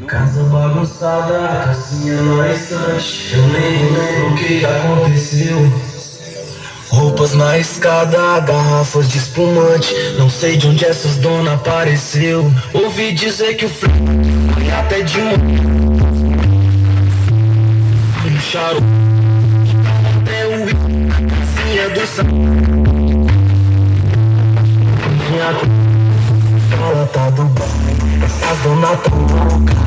Casa bagunçada, calcinha na estante. Eu nem lembro o que aconteceu. Roupas na escada, garrafas de espumante. Não sei de onde essas dona apareceu. Ouvi dizer que o frio foi até de manhã. Charuto até o casinha do sal. Minha ela tá do baile. Essas dona tão louca.